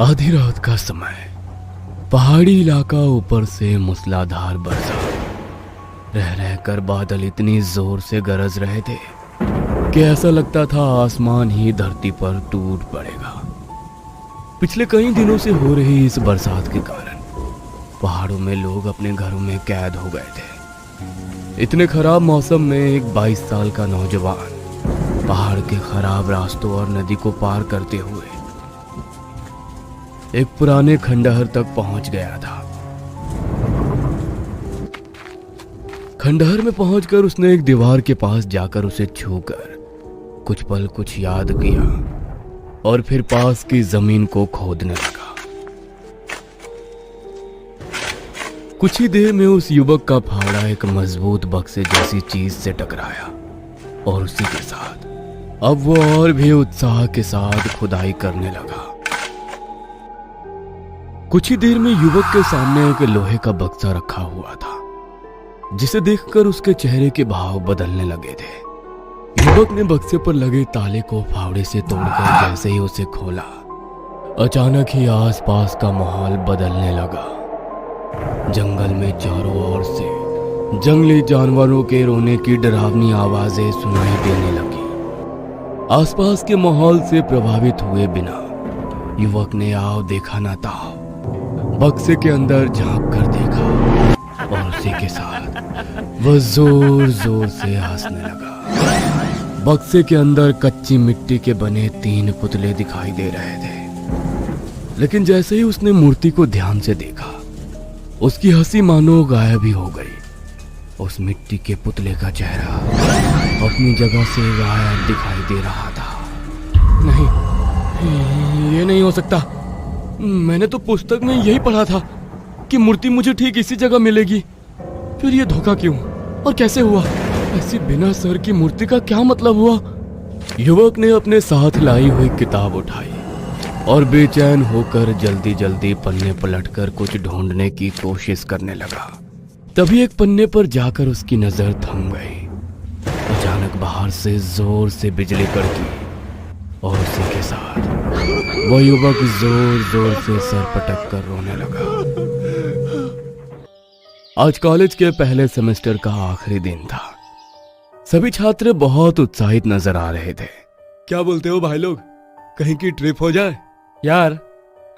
आधी रात का समय, पहाड़ी इलाका, ऊपर से मूसलाधार बरसात। रह रहकर बादल इतनी जोर से गरज रहे थे कि ऐसा लगता था आसमान ही धरती पर टूट पड़ेगा। पिछले कई दिनों से हो रही इस बरसात के कारण पहाड़ों में लोग अपने घरों में कैद हो गए थे। इतने खराब मौसम में एक 22 साल का नौजवान पहाड़ के खराब रास्तों और नदी को पार करते हुए एक पुराने खंडहर तक पहुंच गया था। खंडहर में पहुंचकर उसने एक दीवार के पास जाकर उसे छूकर कुछ पल कुछ याद किया और फिर पास की जमीन को खोदने लगा। कुछ ही देर में उस युवक का फावड़ा एक मजबूत बक्से जैसी चीज से टकराया और उसी के साथ अब वो और भी उत्साह के साथ खुदाई करने लगा। कुछ ही देर में युवक के सामने एक लोहे का बक्सा रखा हुआ था, जिसे देखकर उसके चेहरे के भाव बदलने लगे थे। युवक ने बक्से पर लगे ताले को फावड़े से तोड़कर जैसे ही उसे खोला, अचानक ही आसपास का माहौल बदलने लगा। जंगल में चारों ओर से जंगली जानवरों के रोने की डरावनी आवाजें सुनाई देने लगी। आसपास के माहौल से प्रभावित हुए बिना युवक ने आओ देखा ना ताओ बक्से के अंदर झांक कर देखा और उसी के साथ वह जोर जोर से हंसने लगा। बक्से के अंदर कच्ची मिट्टी के बने 3 पुतले दिखाई दे रहे थे, लेकिन जैसे ही उसने मूर्ति को ध्यान से देखा, उसकी हंसी मानो गायब ही हो गई। उस मिट्टी के पुतले का चेहरा अपनी जगह से गायब दिखाई दे रहा था। नहीं, ये नहीं हो सकता। मैंने तो पुस्तक में यही पढ़ा था कि मूर्ति मुझे ठीक इसी जगह मिलेगी। फिर ये धोखा क्यों और कैसे हुआ? ऐसी बिना सर की मूर्ति का क्या मतलब हुआ? युवक ने अपने साथ लाई हुई किताब उठाई और बेचैन होकर जल्दी जल्दी पन्ने पलटकर कुछ ढूंढने की कोशिश करने लगा। तभी एक पन्ने पर जाकर उसकी नजर थम गई। अचानक बाहर से जोर से बिजली कड़की और उसी के साथ वह युवक जोर जोर से सर पटक कर रोने लगा। आज कॉलेज के पहले सेमेस्टर का आखिरी दिन था। सभी छात्र बहुत उत्साहित नजर आ रहे थे। क्या बोलते हो भाई लोग, कहीं की ट्रिप हो जाए? यार,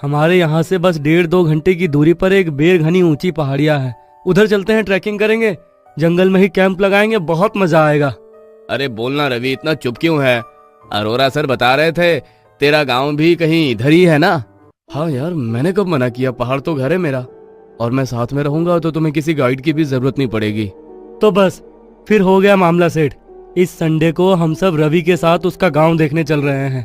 हमारे यहाँ से बस 1.5-2 घंटे की दूरी पर एक बेर घनी ऊंची पहाड़ियाँ है, उधर चलते हैं, ट्रैकिंग करेंगे, जंगल में ही कैंप लगाएंगे, बहुत मजा आएगा। अरे बोलना रवि, इतना चुप क्यों है? अरोरा सर बता रहे थे तेरा गांव भी कहीं इधर ही है ना? हाँ यार, मैंने कब मना किया, पहाड़ तो घर है मेरा और मैं साथ में रहूंगा तो तुम्हें किसी गाइड की भी जरूरत नहीं पड़ेगी। तो बस फिर हो गया मामला सेट। इस संडे को हम सब रवि के साथ उसका गांव देखने चल रहे हैं।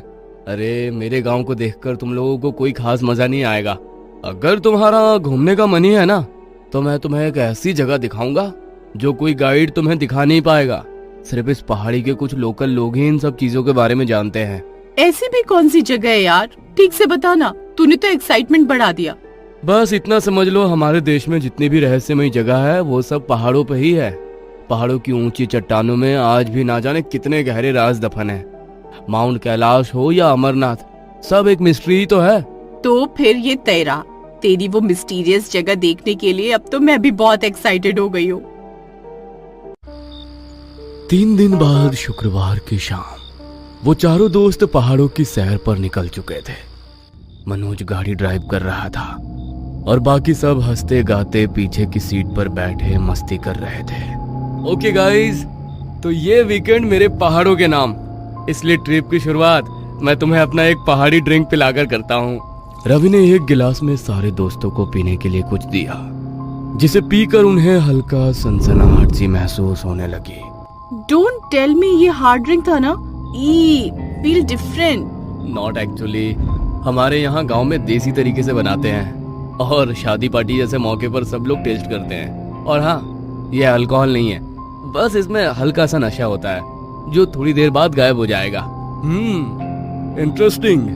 अरे मेरे गांव को देखकर तुम लोगों को कोई खास मजा नहीं आएगा। अगर तुम्हारा घूमने का मन ही है ना, तो मैं तुम्हें एक ऐसी जगह दिखाऊंगा जो कोई गाइड तुम्हें दिखा नहीं पाएगा। सिर्फ इस पहाड़ी के कुछ लोकल लोग ही इन सब चीजों के बारे में जानते हैं। ऐसी भी कौन सी जगह है यार, ठीक से बताना, तूने तो एक्साइटमेंट बढ़ा दिया। बस इतना समझ लो, हमारे देश में जितनी भी रहस्यमय जगह है वो सब पहाड़ों पे ही है। पहाड़ों की ऊंची चट्टानों में आज भी ना जाने कितने गहरे राज दफन है। माउंट कैलाश हो या अमरनाथ, सब एक मिस्ट्री ही तो है। तो फिर ये तेरी वो मिस्टीरियस जगह देखने के लिए अब तो मैं भी बहुत एक्साइटेड हो गई हूँ। 3 दिन बाद शुक्रवार की शाम वो चारों दोस्त पहाड़ों की सैर पर निकल चुके थे। मनोज गाड़ी ड्राइव कर रहा था और बाकी सब हंसते गाते पीछे की सीट पर बैठे मस्ती कर रहे थे। ओके गाइस, तो ये वीकेंड मेरे पहाड़ों के नाम, इसलिए ट्रिप की शुरुआत मैं तुम्हें अपना एक पहाड़ी ड्रिंक पिलाकर करता हूँ। रवि ने एक गिलास में सारे दोस्तों को पीने के लिए कुछ दिया, जिसे पीकर उन्हें हल्का सनसनाहट सी महसूस होने लगी। डोंट टेल मी ये हार्ड ड्रिंक था ना? Feel different. नॉट एक्चुअली, हमारे यहाँ गांव में देसी तरीके से बनाते हैं और शादी पार्टी जैसे मौके पर सब लोग टेस्ट करते हैं। और हाँ, ये अल्कोहल नहीं है, बस इसमें हल्का सा नशा होता है जो थोड़ी देर बाद गायब हो जाएगा। इंटरेस्टिंग।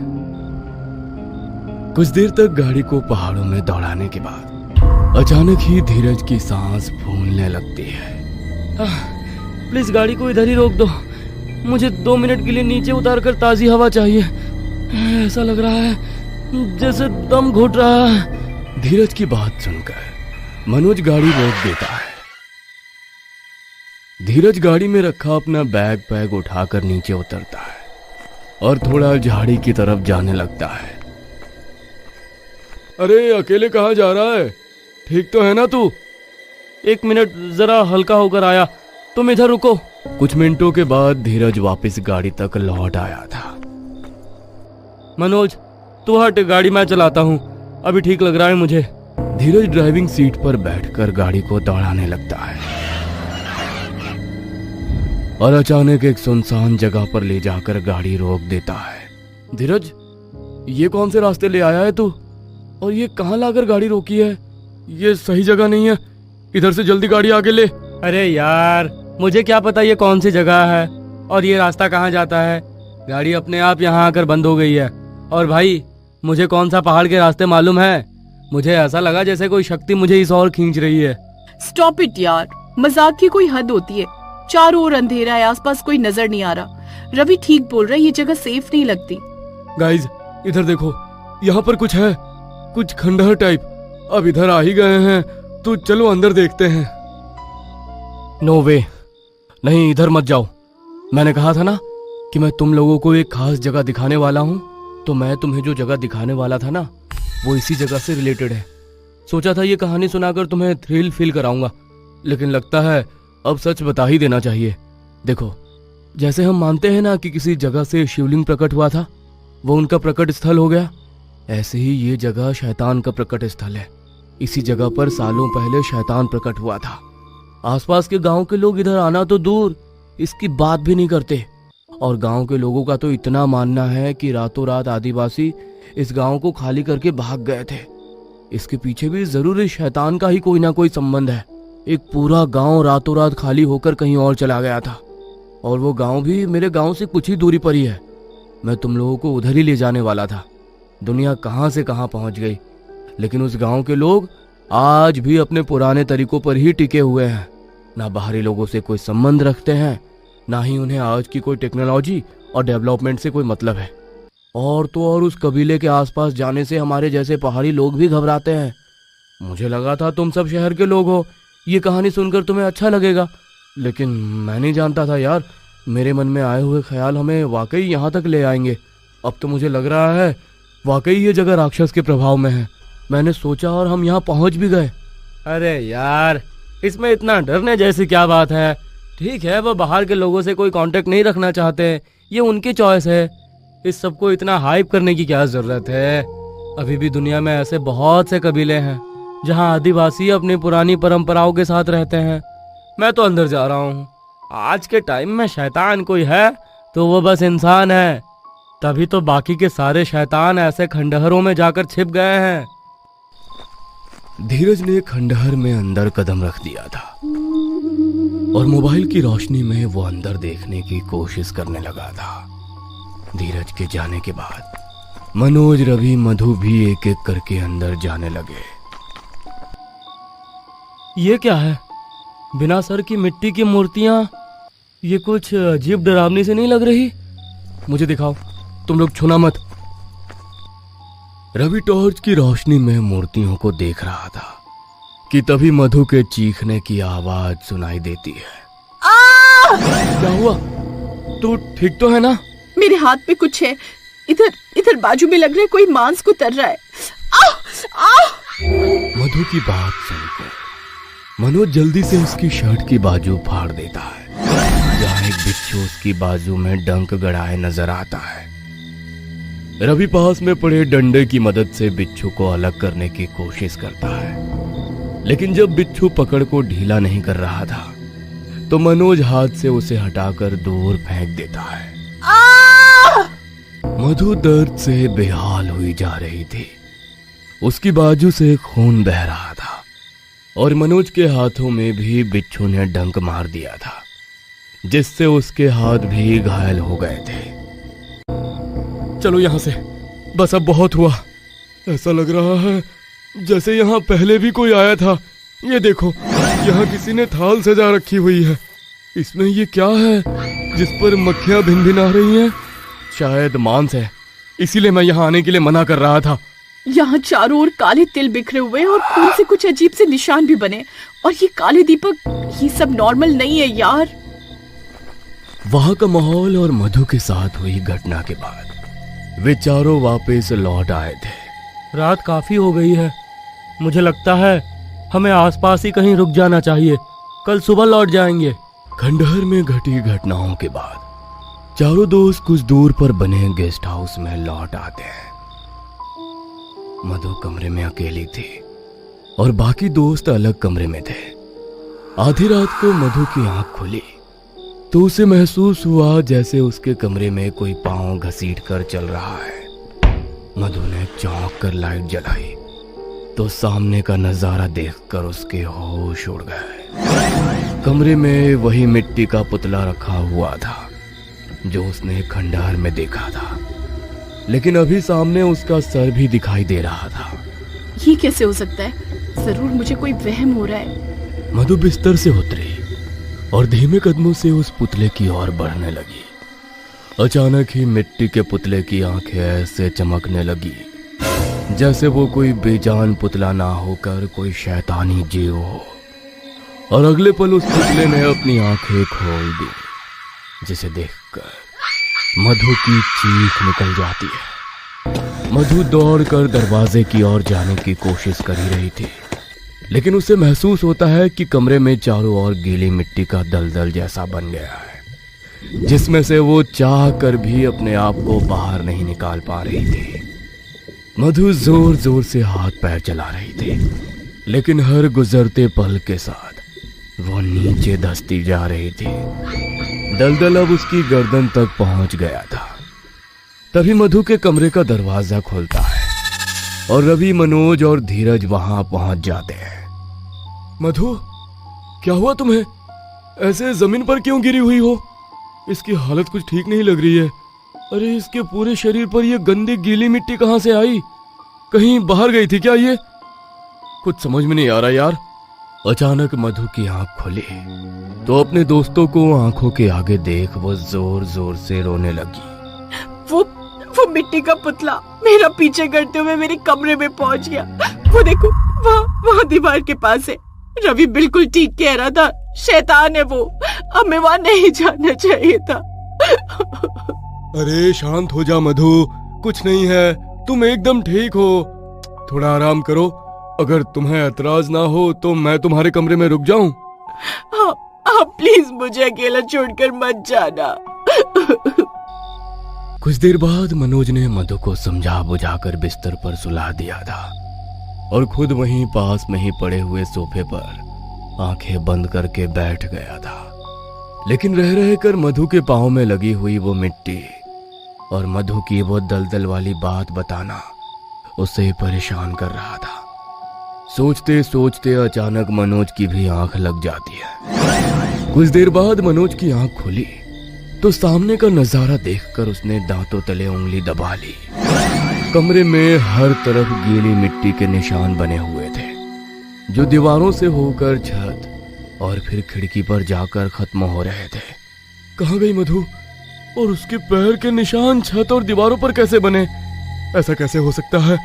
कुछ देर तक गाड़ी को पहाड़ों में दौड़ाने के बाद अचानक ही धीरज की सांस फूलने लगती है। प्लीज गाड़ी को इधर ही रोक दो, मुझे 2 मिनट के लिए नीचे उतार कर ताजी हवा चाहिए। ऐसा लग रहा है जैसे दम घुट रहा है। धीरज की बात सुनकर मनोज गाड़ी रोक देता है। धीरज गाड़ी में रखा अपना बैग उठाकर नीचे उतरता है और थोड़ा झाड़ी की तरफ जाने लगता है। अरे अकेले कहाँ जा रहा है? ठीक तो है ना तू? 1 मिनट, जरा हल्का होकर आया, तुम इधर रुको। कुछ मिनटों के बाद धीरज वापस गाड़ी तक लौट आया था। मनोज तू हट, गाड़ी मैं चलाता हूँ, अभी ठीक लग रहा है मुझे। धीरज ड्राइविंग सीट पर बैठकर गाड़ी को दौड़ाने लगता है और अचानक एक सुनसान जगह पर ले जाकर गाड़ी रोक देता है। धीरज, ये कौन से रास्ते ले आया है तू? और ये कहाँ लाकर गाड़ी रोकी है? ये सही जगह नहीं है, इधर से जल्दी गाड़ी आगे ले। अरे यार, मुझे क्या पता ये कौन सी जगह है और ये रास्ता कहाँ जाता है। गाड़ी अपने आप यहाँ आकर बंद हो गई है। और भाई, मुझे कौन सा पहाड़ के रास्ते मालूम है? मुझे ऐसा लगा जैसे कोई शक्ति मुझे इस ओर खींच रही है। स्टॉप इट यार, मजाक की कोई हद होती है। चारों ओर अंधेरा है, आसपास कोई नजर नहीं आ रहा। रवि ठीक बोल रहा है, ये जगह सेफ नहीं लगती। गाइज, इधर देखो, यहाँ पर कुछ है, कुछ खंडहर टाइप। अब इधर आ ही गए हैं तो चलो अंदर देखते हैं। नो वे, नहीं, इधर मत जाओ। मैंने कहा था ना कि मैं तुम लोगों को एक खास जगह दिखाने वाला हूँ। तो मैं तुम्हें जो जगह दिखाने वाला था ना, वो इसी जगह से रिलेटेड है। सोचा था ये कहानी सुनाकर तुम्हें थ्रिल फील कराऊंगा, लेकिन लगता है अब सच बता ही देना चाहिए। देखो, जैसे हम मानते हैं ना कि किसी जगह से शिवलिंग प्रकट हुआ था, वो उनका प्रकट स्थल हो गया, ऐसे ही ये जगह शैतान का प्रकट स्थल है। इसी जगह पर सालों पहले शैतान प्रकट हुआ था। आसपास के गांव के लोग इधर आना तो दूर, इसकी बात भी नहीं करते। और गांव के लोगों का तो इतना मानना है कि रातों रात आदिवासी इस गांव को खाली करके भाग गए थे। इसके पीछे भी जरूर इस शैतान का ही कोई ना कोई संबंध है। एक पूरा गांव रातों रात खाली होकर कहीं और चला गया था, और वो गांव भी मेरे गांव से कुछ ही दूरी पर ही है। मैं तुम लोगों को उधर ही ले जाने वाला था। दुनिया कहां से कहां पहुंच गई, लेकिन उस गांव के लोग आज भी अपने पुराने तरीकों पर ही टिके हुए हैं। ना बाहरी लोगों से कोई संबंध रखते हैं, ना ही उन्हें आज की कोई टेक्नोलॉजी और डेवलपमेंट से कोई मतलब है। और तो और उस कबीले के आसपास जाने से हमारे जैसे पहाड़ी लोग भी घबराते हैं। मुझे लगा था तुम सब शहर के लोग हो, ये कहानी सुनकर तुम्हें अच्छा लगेगा, लेकिन मैं नहीं जानता था यार, मेरे मन में आए हुए ख्याल हमें वाकई यहाँ तक ले आएंगे। अब तो मुझे लग रहा है वाकई ये जगह राक्षस के प्रभाव में है। मैंने सोचा और हम यहाँ पहुँच भी गए। अरे यार, इसमें इतना डरने जैसी क्या बात है। ठीक है, वो बाहर के लोगों से कोई कांटेक्ट नहीं रखना चाहते, ये उनकी चॉइस है। इस सबको इतना हाइप करने की क्या जरूरत है। अभी भी दुनिया में ऐसे बहुत से कबीले हैं जहां आदिवासी अपनी पुरानी परंपराओं के साथ रहते हैं। मैं तो अंदर जा रहा हूँ। आज के टाइम में शैतान कोई है तो वो बस इंसान है, तभी तो बाकी के सारे शैतान ऐसे खंडहरों में जाकर छिप गए हैं। धीरज ने खंडहर में अंदर कदम रख दिया था और मोबाइल की रोशनी में वो अंदर देखने की कोशिश करने लगा था। धीरज के जाने के बाद मनोज, रवि, मधु भी एक एक करके अंदर जाने लगे। ये क्या है? बिना सर की मिट्टी की मूर्तियां, ये कुछ अजीब डरावनी से नहीं लग रही? मुझे दिखाओ, तुम लोग छूना मत। रवि टॉर्च की रोशनी में मूर्तियों को देख रहा था कि तभी मधु के चीखने की आवाज सुनाई देती है। क्या हुआ? तू ठीक तो है ना? मेरे हाथ पे कुछ है, इधर इधर बाजू में लग रहा है कोई मांस को तर रहा है। मधु की बात सुनकर मनोज जल्दी से उसकी शर्ट की बाजू फाड़ देता है, जहाँ एक बिच्छू उसकी बाजू में डंक गड़ाए नजर आता है। रवि पास में पड़े डंडे की मदद से बिच्छू को अलग करने की कोशिश करता है, लेकिन जब बिच्छू पकड़ को ढीला नहीं कर रहा था तो मनोज हाथ से उसे हटाकर दूर फेंक देता है। मधु दर्द से बेहाल हुई जा रही थी। उसकी बाजू से खून बह रहा था और मनोज के हाथों में भी बिच्छू ने डंक मार दिया था, जिससे उसके हाथ भी घायल हो गए थे। चलो यहाँ से, बस अब बहुत हुआ। ऐसा लग रहा है जैसे यहाँ पहले भी कोई आया था। ये देखो, यहाँ किसी ने थाल सजा रखी हुई है। इसमें ये क्या है जिस पर मक्खियां भिनभिना रही हैं? शायद मांस है। इसीलिए मैं यहाँ आने के लिए मना कर रहा था। यहाँ चारों ओर काले तिल बिखरे हुए हैं और खून से कुछ अजीब से निशान भी बने। और ये काले दीपक, ये सब नॉर्मल नहीं है यार। वहां का माहौल और मधु के साथ हुई घटना के बाद वे चारों वापस लौट आए थे। रात काफी हो गई है, मुझे लगता है हमें आसपास ही कहीं रुक जाना चाहिए, कल सुबह लौट जाएंगे। खंडहर में घटी घटनाओं के बाद चारों दोस्त कुछ दूर पर बने गेस्ट हाउस में लौट आते हैं। मधु कमरे में अकेली थी और बाकी दोस्त अलग कमरे में थे। आधी रात को मधु की आंख खुली तो उसे महसूस हुआ जैसे उसके कमरे में कोई पांव घसीट कर चल रहा है। मधु ने चौंक कर लाइट जलाई तो सामने का नजारा देखकर उसके होश उड़ गए। कमरे में वही मिट्टी का पुतला रखा हुआ था जो उसने खंडहर में देखा था, लेकिन अभी सामने उसका सर भी दिखाई दे रहा था। ये कैसे हो सकता है? जरूर मुझे कोई वहम हो रहा है। मधु बिस्तर से उतरी और धीमे कदमों से उस पुतले की ओर बढ़ने लगी। अचानक ही मिट्टी के पुतले की आंखें ऐसे चमकने लगी जैसे वो कोई बेजान पुतला ना होकर कोई शैतानी जीव हो। और अगले पल उस पुतले ने अपनी आंखें खोल दी, जिसे देखकर मधु की चीख निकल जाती है। मधु दौड़कर दरवाजे की ओर जाने की कोशिश कर ही रही थी, लेकिन उसे महसूस होता है कि कमरे में चारों ओर गीली मिट्टी का दलदल जैसा बन गया है, जिसमें से वो चाह कर भी अपने आप को बाहर नहीं निकाल पा रही थी। मधु जोर जोर से हाथ पैर चला रही थी, लेकिन हर गुजरते पल के साथ वो नीचे धंसती जा रही थी। दलदल अब उसकी गर्दन तक पहुंच गया था। तभी मधु के कमरे का दरवाजा खुलता है और रवि, मनोज और धीरज वहां पहुंच जाते हैं। मधु, क्या हुआ तुम्हें? ऐसे जमीन पर क्यों गिरी हुई हो? इसकी हालत कुछ ठीक नहीं लग रही है। अरे इसके पूरे शरीर पर यह गंदी गीली मिट्टी कहां से आई? कहीं बाहर गई थी क्या ये? कुछ समझ में नहीं आ रहा यार। अचानक मधु की आंख खुली तो अपने दोस्तों को आंखों के आगे देख वो जोर जोर से रोने लगी। वो मिट्टी का पुतला मेरा पीछे करते हुए मेरे कमरे में पहुंच गया। वो देखो, वहाँ दीवार के पास है। रवि बिल्कुल ठीक कह रहा था, शैतान है वो। हमें वहाँ नहीं जाना चाहिए था। अरे शांत हो जा मधु, कुछ नहीं है, तुम एकदम ठीक हो। थोड़ा आराम करो। अगर तुम्हें एतराज ना हो तो मैं तुम्हारे कमरे में रुक जाऊं? हाँ, प्लीज मुझे अकेला छोड़कर मत जाना। कुछ देर बाद मनोज ने मधु को समझा बुझाकर बिस्तर पर सुला दिया था और खुद वहीं पास में ही पड़े हुए सोफे पर आंखें बंद करके बैठ गया था। लेकिन रह रह कर मधु के पांव में लगी हुई वो मिट्टी और मधु की वो दलदल वाली बात बताना उसे परेशान कर रहा था। सोचते सोचते अचानक मनोज की भी आंख लग जाती है। कुछ देर बाद मनोज की आंख खुली तो सामने का नजारा देखकर उसने दांतों तले उंगली दबा ली। कमरे में हर तरफ गीली मिट्टी के निशान बने हुए थे, जो दीवारों से होकर छत और फिर खिड़की पर जाकर खत्म हो रहे थे। कहाँ गई मधु? और उसके पैर के निशान छत और दीवारों पर कैसे बने? ऐसा कैसे हो सकता है?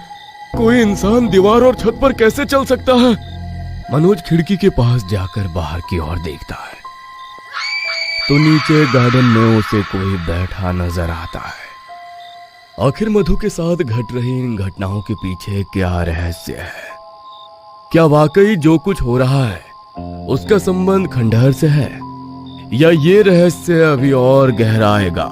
कोई इंसान दीवार और छत पर कैसे चल सकता है? मनोज खिड़की के पास जाकर बाहर की ओर देखता है तो नीचे गार्डन में उसे कोई बैठा नजर आता है। आखिर मधु के साथ घट रही इन घटनाओं के पीछे क्या रहस्य है? क्या वाकई जो कुछ हो रहा है उसका संबंध खंडहर से है, या ये रहस्य अभी और गहराएगा?